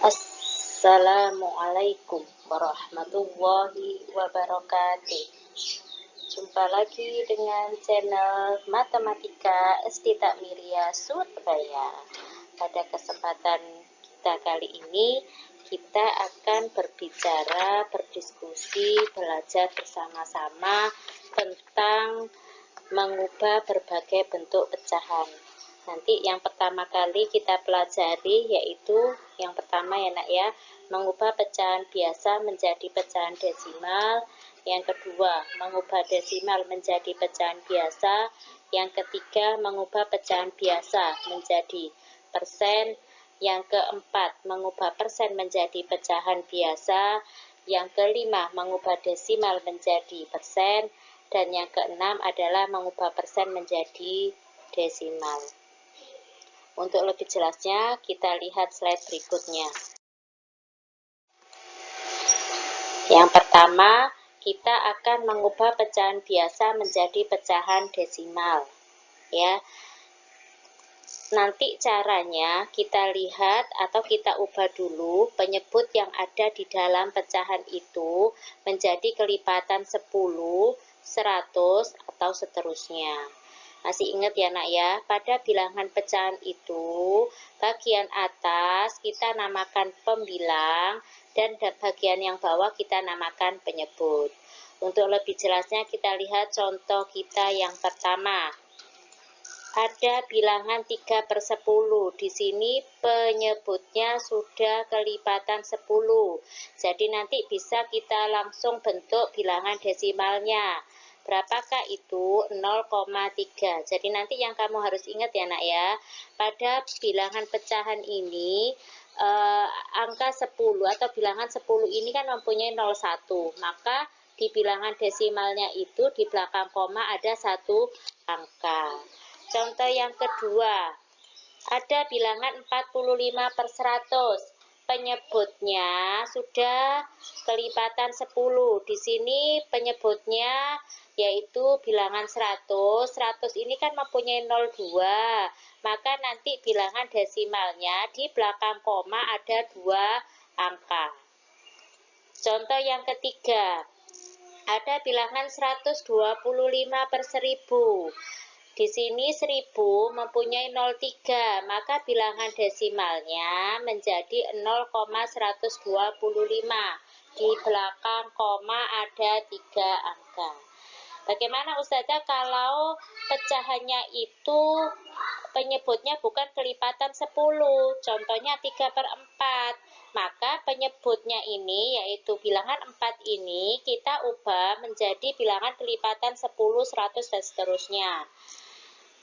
Assalamualaikum warahmatullahi wabarakatuh. Jumpa lagi dengan channel Matematika SD Takmiria Surabaya. Pada kesempatan kita kali ini, kita akan berdiskusi, belajar bersama-sama tentang mengubah berbagai bentuk pecahan. Nanti yang pertama kali kita pelajari yaitu yang pertama ya nak ya, mengubah pecahan biasa menjadi pecahan desimal. Yang kedua, mengubah desimal menjadi pecahan biasa. Yang ketiga, mengubah pecahan biasa menjadi persen. Yang keempat, mengubah persen menjadi pecahan biasa. Yang kelima, mengubah desimal menjadi persen. Dan yang keenam adalah mengubah persen menjadi desimal. Untuk lebih jelasnya, kita lihat slide berikutnya. Yang pertama, kita akan mengubah pecahan biasa menjadi pecahan desimal. Ya. Nanti caranya kita lihat atau kita ubah dulu penyebut yang ada di dalam pecahan itu menjadi kelipatan 10, 100 atau seterusnya. Masih ingat ya nak ya, pada bilangan pecahan itu bagian atas kita namakan pembilang dan bagian yang bawah kita namakan penyebut. Untuk lebih jelasnya kita lihat contoh kita yang pertama. Ada bilangan 3/10. Di sini penyebutnya sudah kelipatan 10. Jadi nanti bisa kita langsung bentuk bilangan desimalnya. Berapakah itu? 0,3. Jadi nanti yang kamu harus ingat ya nak ya, pada bilangan pecahan ini angka 10 atau bilangan 10 ini kan mempunyai 01. Maka di bilangan desimalnya itu di belakang koma ada satu angka. Contoh yang kedua, ada bilangan 45/100. Penyebutnya sudah kelipatan 10. Di sini penyebutnya yaitu bilangan 100. 100 ini kan mempunyai 02. Maka nanti bilangan desimalnya di belakang koma ada 2 angka. Contoh yang ketiga, ada bilangan 125/1000. Di sini 1000 mempunyai 03, maka bilangan desimalnya menjadi 0,125. Di belakang koma ada 3 angka. Bagaimana Ustazah kalau pecahannya itu penyebutnya bukan kelipatan 10, contohnya 3/4. Maka penyebutnya ini yaitu bilangan 4 ini kita ubah menjadi bilangan kelipatan 10, 100 dan seterusnya.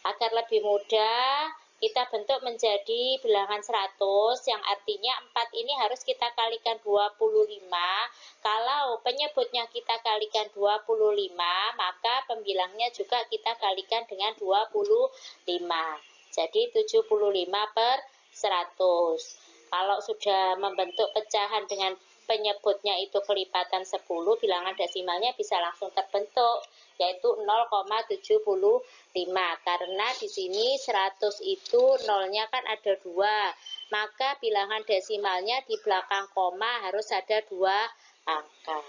Agar lebih mudah, kita bentuk menjadi bilangan 100, yang artinya 4 ini harus kita kalikan 25. Kalau penyebutnya kita kalikan 25, maka pembilangnya juga kita kalikan dengan 25. Jadi 75/100. Kalau sudah membentuk pecahan dengan penyebutnya itu kelipatan 10, bilangan desimalnya bisa langsung terbentuk, yaitu 0,75. Karena di sini 100 itu nolnya kan ada 2, maka bilangan desimalnya di belakang koma harus ada 2 angka.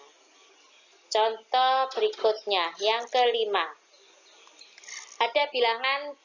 Contoh berikutnya, yang kelima. Ada bilangan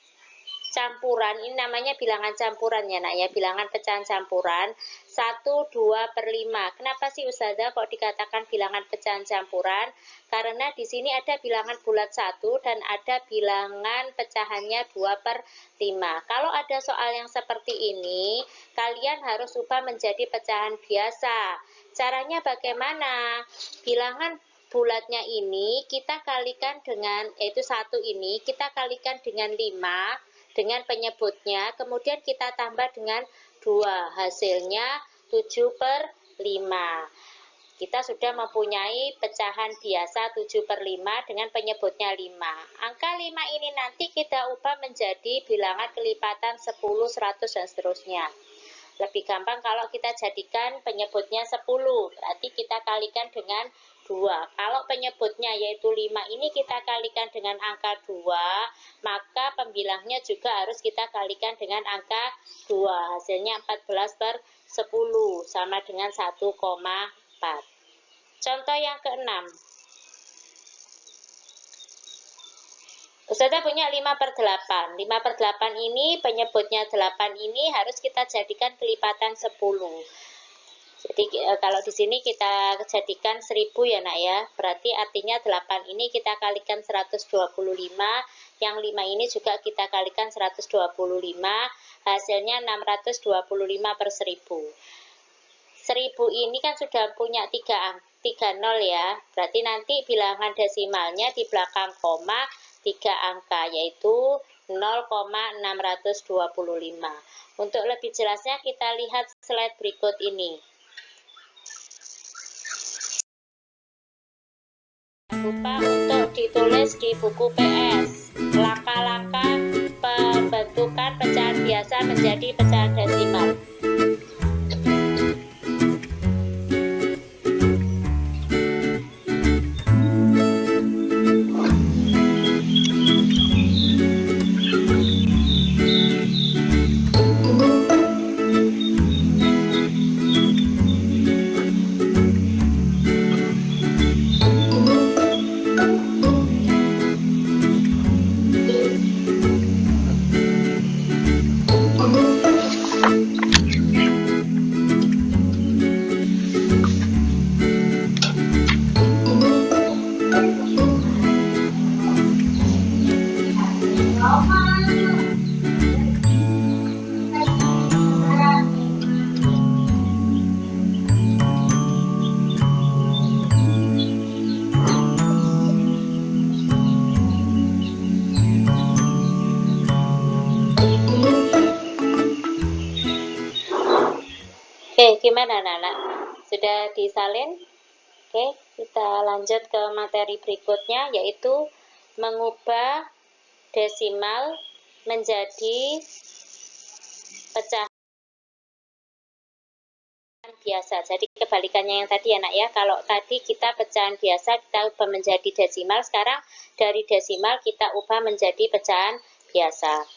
campuran, ini namanya bilangan campuran ya nak ya, bilangan pecahan campuran 1/2/5. Kenapa sih Ustazah kok dikatakan bilangan pecahan campuran? Karena di sini ada bilangan bulat 1 dan ada bilangan pecahannya 2/5. Kalau ada soal yang seperti ini, kalian harus ubah menjadi pecahan biasa. Caranya bagaimana? Bilangan bulatnya ini kita kalikan dengan, yaitu 1 ini kita kalikan dengan 5 dengan penyebutnya, kemudian kita tambah dengan 2, hasilnya 7/5. Kita sudah mempunyai pecahan biasa 7/5 dengan penyebutnya 5. Angka 5 ini nanti kita ubah menjadi bilangan kelipatan 10, 100 dan seterusnya. Lebih gampang kalau kita jadikan penyebutnya 10, berarti kita kalikan dengan 2. Kalau penyebutnya yaitu 5 ini kita kalikan dengan angka 2, maka pembilangnya juga harus kita kalikan dengan angka 2. Hasilnya 14/10 sama dengan 1,4. Contoh yang ke-6. Ustazah punya 5/8. 5/8 ini penyebutnya 8 ini harus kita jadikan kelipatan 10. Jadi kalau di sini kita jadikan 1000 ya nak ya. Berarti artinya 8 ini kita kalikan 125. Yang 5 ini juga kita kalikan 125. Hasilnya 625/1000. 1000 ini kan sudah punya 3 nol ya. Berarti nanti bilangan desimalnya di belakang koma 3 angka, yaitu 0,625. Untuk lebih jelasnya kita lihat slide berikut ini. Lupa untuk ditulis di buku PS langkah-langkah pembentukan pecahan biasa menjadi pecahan desimal. Oke, gimana anak-anak? Sudah disalin? Oke, kita lanjut ke materi berikutnya, yaitu mengubah desimal menjadi pecahan biasa. Jadi kebalikannya yang tadi ya nak ya. Kalau tadi kita pecahan biasa kita ubah menjadi desimal, sekarang dari desimal kita ubah menjadi pecahan biasa.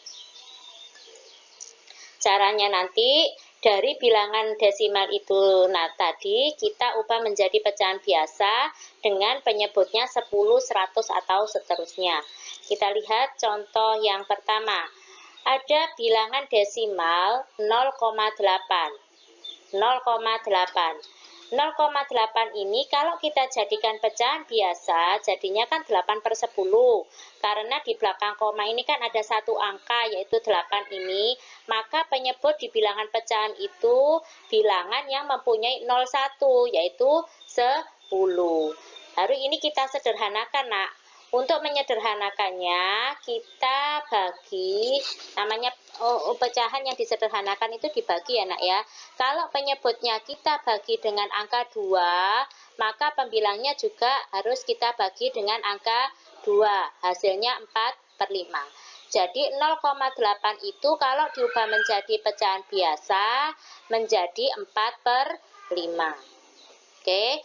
Caranya nanti dari bilangan desimal itu tadi kita ubah menjadi pecahan biasa dengan penyebutnya 10, 100 atau seterusnya. Kita lihat contoh yang pertama. Ada bilangan desimal 0,8. 0,8 ini kalau kita jadikan pecahan biasa jadinya kan 8/10. Karena di belakang koma ini kan ada satu angka yaitu 8 ini, maka penyebut di bilangan pecahan itu bilangan yang mempunyai 01 yaitu 10. Hari ini kita sederhanakan nak. Untuk menyederhanakannya kita bagi, namanya pecahan yang disederhanakan itu dibagi ya nak ya. Kalau penyebutnya kita bagi dengan angka 2, maka pembilangnya juga harus kita bagi dengan angka 2. Hasilnya 4/5. Jadi 0,8 itu kalau diubah menjadi pecahan biasa menjadi 4/5. Oke.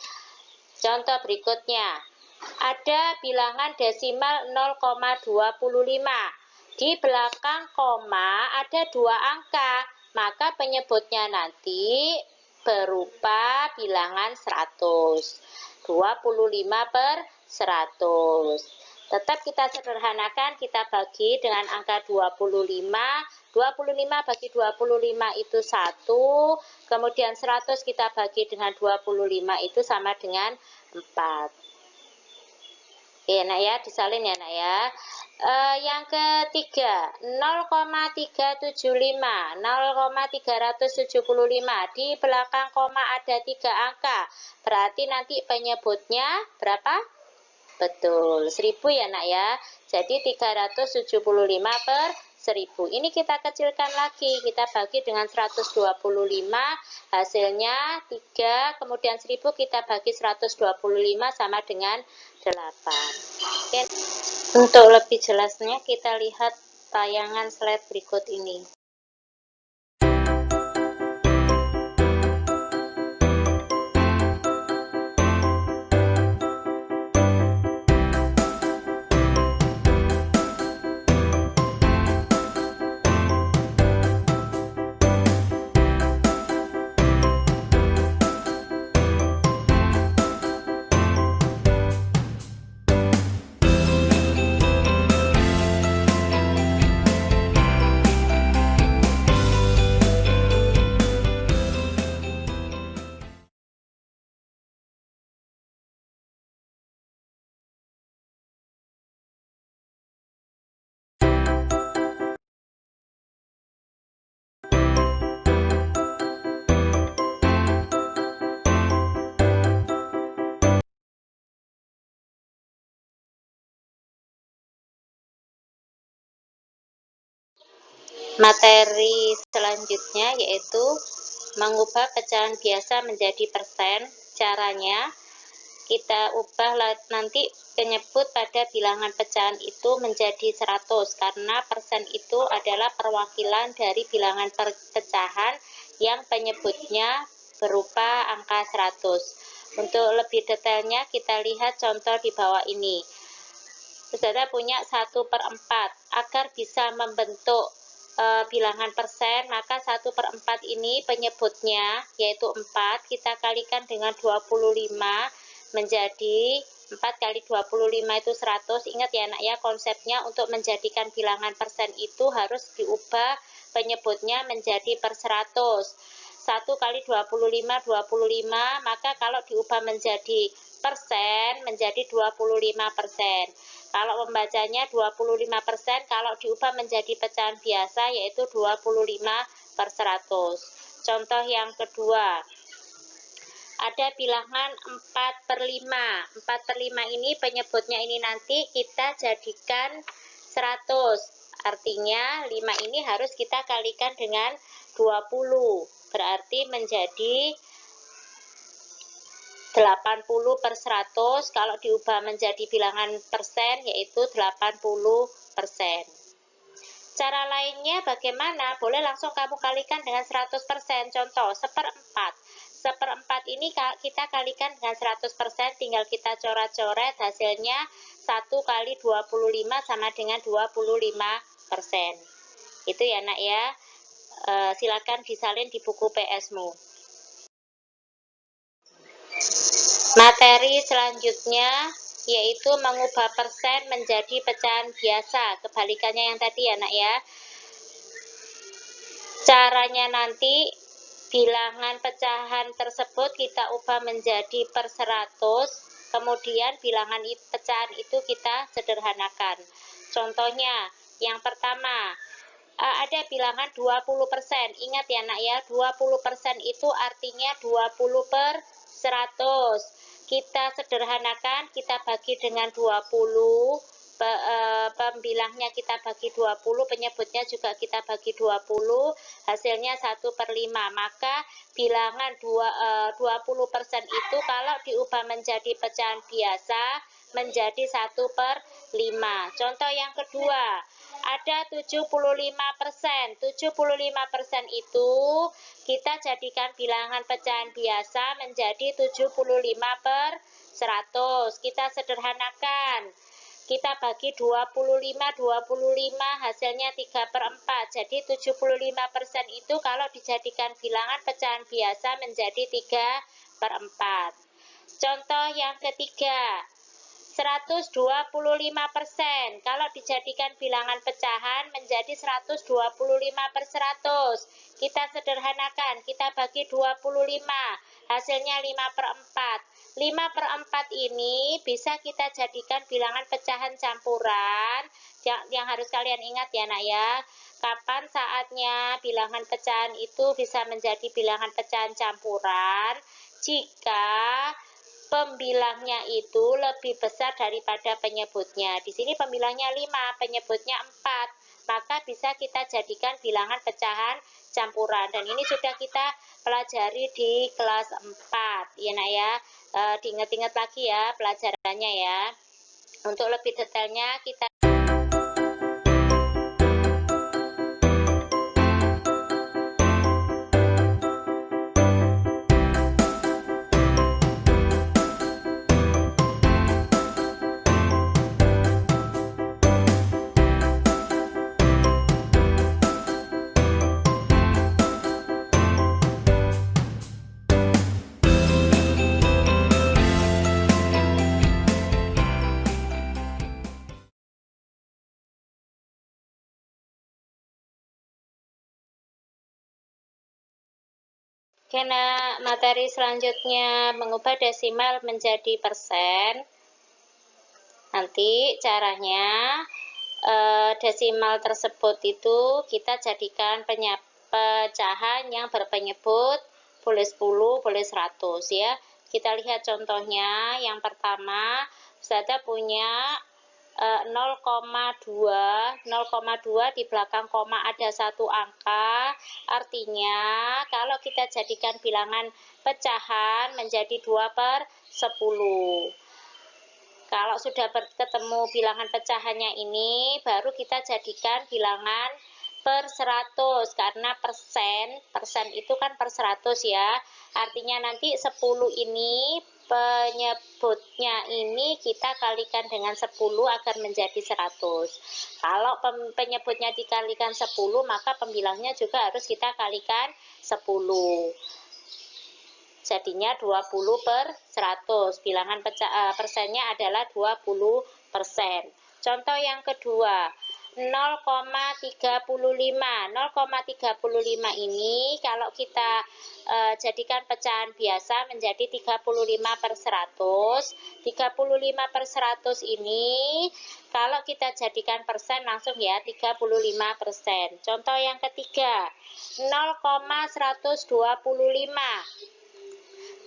Contoh berikutnya. Ada bilangan desimal 0,25. Di belakang koma ada 2 angka, maka penyebutnya nanti berupa bilangan 100. 25/100. Tetap kita sederhanakan, kita bagi dengan angka 25. 25 bagi 25 itu 1. Kemudian 100 kita bagi dengan 25 itu sama dengan 4. Oke, nak ya, disalin ya nak ya. Yang ketiga, 0,375. 0,375. Di belakang koma ada 3 angka. Berarti nanti penyebutnya berapa? Betul, 1000 ya nak ya. Jadi 375/1000. Ini kita kecilkan lagi. Kita bagi dengan 125. Hasilnya 3. Kemudian 1000 kita bagi 125 sama dengan 8. Oke. Untuk lebih jelasnya kita lihat tayangan slide berikut ini. Materi selanjutnya yaitu mengubah pecahan biasa menjadi persen. Caranya kita ubah nanti penyebut pada bilangan pecahan itu menjadi 100 karena persen itu adalah perwakilan dari bilangan pecahan yang penyebutnya berupa angka 100. Untuk lebih detailnya kita lihat contoh di bawah ini. Saudara punya 1/4. Agar bisa membentuk bilangan persen, maka 1/4 ini penyebutnya yaitu 4, kita kalikan dengan 25 menjadi 4 kali 25 itu 100. Ingat ya anak ya, konsepnya untuk menjadikan bilangan persen itu harus diubah penyebutnya menjadi per 100. 1 kali 25, 25, maka kalau diubah menjadi persen menjadi 25%. Kalau membacanya 25%, kalau diubah menjadi pecahan biasa yaitu 25/100. Contoh yang kedua, ada bilangan 4/5. 4/5 ini penyebutnya ini nanti kita jadikan 100. Artinya 5 ini harus kita kalikan dengan 20. Berarti menjadi 80/100. Kalau diubah menjadi bilangan persen yaitu 80%. Cara lainnya bagaimana? Boleh langsung kamu kalikan dengan 100%. Contoh, 1/4. 1/4 ini kita kalikan dengan 100%, tinggal kita coret-coret, hasilnya 1 kali 25 sama dengan 25%. Itu ya nak ya. Silakan disalin di buku PS-mu. Materi selanjutnya yaitu mengubah persen menjadi pecahan biasa. Kebalikannya yang tadi ya nak ya. Caranya nanti bilangan pecahan tersebut kita ubah menjadi per 100. Kemudian bilangan pecahan itu kita sederhanakan. Contohnya yang pertama, ada bilangan 20%. Ingat ya nak ya, 20% itu artinya 20/100. Kita sederhanakan, kita bagi dengan 20, pembilangnya kita bagi 20, penyebutnya juga kita bagi 20, hasilnya 1/5. Maka bilangan 20% itu kalau diubah menjadi pecahan biasa menjadi 1/5. Contoh yang kedua, ada 75%. 75% itu kita jadikan bilangan pecahan biasa menjadi 75/100. Kita sederhanakan. Kita bagi 25, hasilnya 3/4. Jadi 75% itu kalau dijadikan bilangan pecahan biasa menjadi 3/4. Contoh yang ketiga, 125%. Kalau dijadikan bilangan pecahan menjadi 125/100. Kita sederhanakan, kita bagi 25, hasilnya 5/4. 5/4 ini bisa kita jadikan bilangan pecahan campuran. Yang harus kalian ingat ya nak ya, kapan saatnya bilangan pecahan itu bisa menjadi bilangan pecahan campuran jika pembilangnya itu lebih besar daripada penyebutnya. Di sini pembilangnya 5, penyebutnya 4. Maka bisa kita jadikan bilangan pecahan campuran. Dan ini sudah kita pelajari di kelas 4. Ya nak ya. Diingat-ingat lagi ya pelajarannya ya. Untuk lebih detailnya kita karena materi selanjutnya mengubah desimal menjadi persen. Nanti caranya desimal tersebut itu kita jadikan pecahan yang berpenyebut boleh 10, boleh 100 ya. Kita lihat contohnya. Yang pertama, Ustazah punya 0,2 di belakang koma ada satu angka, artinya kalau kita jadikan bilangan pecahan menjadi 2/10. Kalau sudah ketemu bilangan pecahannya ini, baru kita jadikan bilangan per 100, karena persen itu kan per 100 ya. Artinya nanti 10 ini penyebutnya ini kita kalikan dengan 10 agar menjadi 100. Kalau penyebutnya dikalikan 10, maka pembilangnya juga harus kita kalikan 10. Jadinya 20/100. Bilangan persennya adalah 20%. Contoh yang kedua, 0,35. 0,35 ini kalau kita jadikan pecahan biasa menjadi 35/100. 35/100 ini kalau kita jadikan persen langsung ya 35%. Contoh yang ketiga, 0,125.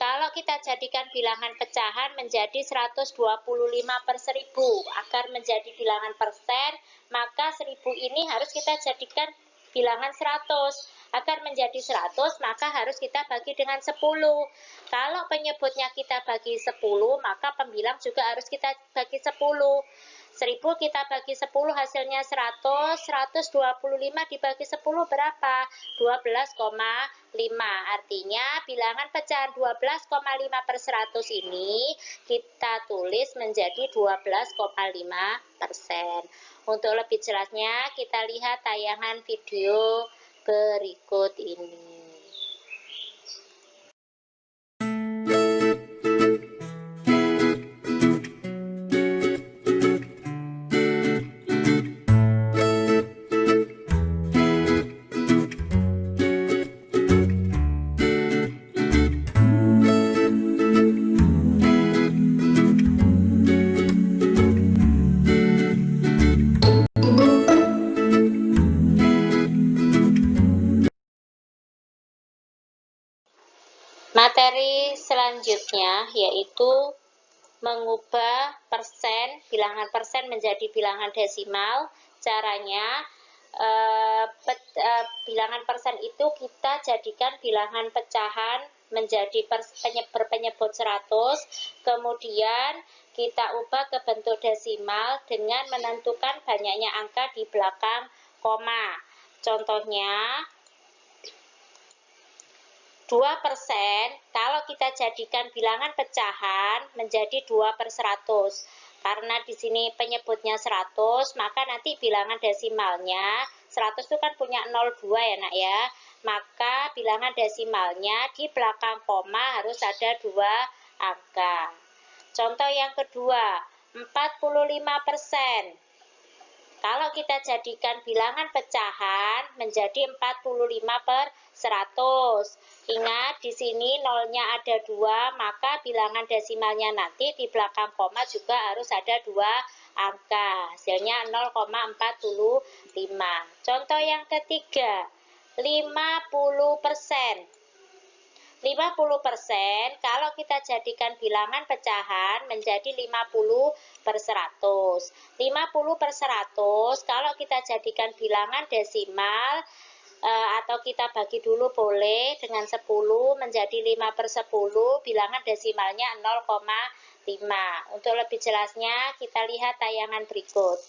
Kalau kita jadikan bilangan pecahan menjadi 125/1000 agar menjadi bilangan persen, maka 1000 ini harus kita jadikan bilangan 100. Agar menjadi 100, maka harus kita bagi dengan 10. Kalau penyebutnya kita bagi 10, maka pembilang juga harus kita bagi 10. 1000 kita bagi 10 hasilnya 100, 125 dibagi 10 berapa? 12,5. Artinya bilangan pecahan 12,5/100 ini kita tulis menjadi 12,5%. Untuk lebih jelasnya kita lihat tayangan video berikut ini. Materi selanjutnya yaitu mengubah bilangan persen menjadi bilangan desimal. Caranya bilangan persen itu kita jadikan bilangan pecahan menjadi berpenyebut 100, kemudian kita ubah ke bentuk desimal dengan menentukan banyaknya angka di belakang koma. Contohnya 2%, kalau kita jadikan bilangan pecahan menjadi 2/100. Karena di sini penyebutnya 100, maka nanti bilangan desimalnya 100 itu kan punya 02 ya nak ya. Maka bilangan desimalnya di belakang koma harus ada 2 angka. Contoh yang kedua, 45%. Kalau kita jadikan bilangan pecahan menjadi 45/100. Ingat di sini nolnya ada 2, maka bilangan desimalnya nanti di belakang koma juga harus ada 2 angka. Hasilnya 0,45. Contoh yang ketiga, 50%. 50% kalau kita jadikan bilangan pecahan menjadi 50/100. 50/100 kalau kita jadikan bilangan desimal atau kita bagi dulu boleh dengan 10 menjadi 5/10, bilangan desimalnya 0,5. Untuk lebih jelasnya kita lihat tayangan berikut.